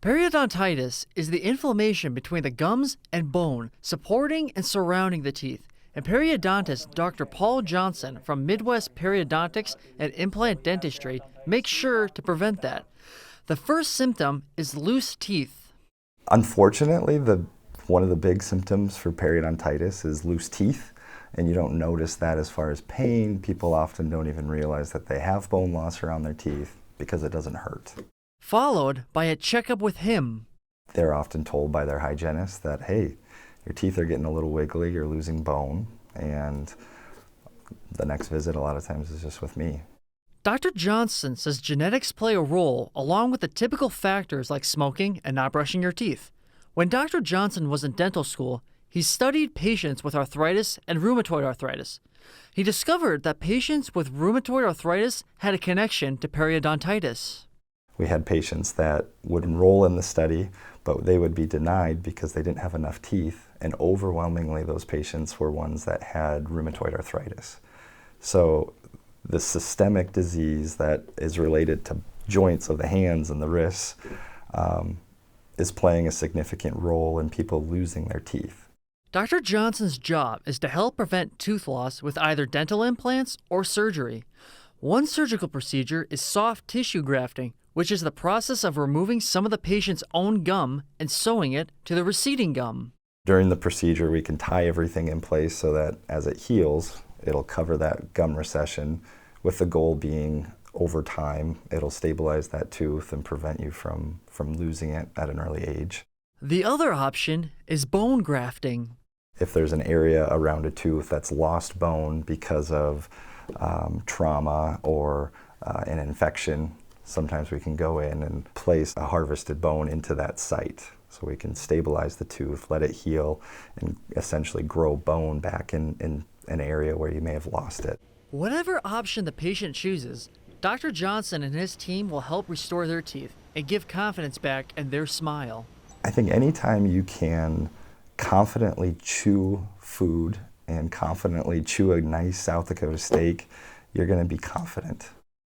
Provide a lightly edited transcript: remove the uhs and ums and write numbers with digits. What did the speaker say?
Periodontitis is the inflammation between the gums and bone supporting and surrounding the teeth. And periodontist Dr. Paul Johnson from Midwest Periodontics and Implant Dentistry makes sure to prevent that. The first symptom is loose teeth. Unfortunately, one of the big symptoms for periodontitis is loose teeth, and you don't notice that as far as pain. People often don't even realize that they have bone loss around their teeth because it doesn't hurt. Followed by a checkup with him. They're often told by their hygienist that, hey, your teeth are getting a little wiggly, you're losing bone, and the next visit a lot of times is just with me. Dr. Johnson says genetics play a role along with the typical factors like smoking and not brushing your teeth. When Dr. Johnson was in dental school, he studied patients with arthritis and rheumatoid arthritis. He discovered that patients with rheumatoid arthritis had a connection to periodontitis. We had patients that would enroll in the study, but they would be denied because they didn't have enough teeth, and overwhelmingly those patients were ones that had rheumatoid arthritis. So the systemic disease that is related to joints of the hands and the wrists is playing a significant role in people losing their teeth. Dr. Johnson's job is to help prevent tooth loss with either dental implants or surgery. One surgical procedure is soft tissue grafting, which is the process of removing some of the patient's own gum and sewing it to the receding gum. During the procedure, we can tie everything in place so that as it heals, it'll cover that gum recession, with the goal being over time, it'll stabilize that tooth and prevent you from losing it at an early age. The other option is bone grafting. If there's an area around a tooth that's lost bone because of trauma or an infection, sometimes we can go in and place a harvested bone into that site so we can stabilize the tooth, let it heal, and essentially grow bone back in an area where you may have lost it. Whatever option the patient chooses, Dr. Johnson and his team will help restore their teeth and give confidence back in their smile. I think anytime you can confidently chew food and confidently chew a nice South Dakota steak, you're going to be confident.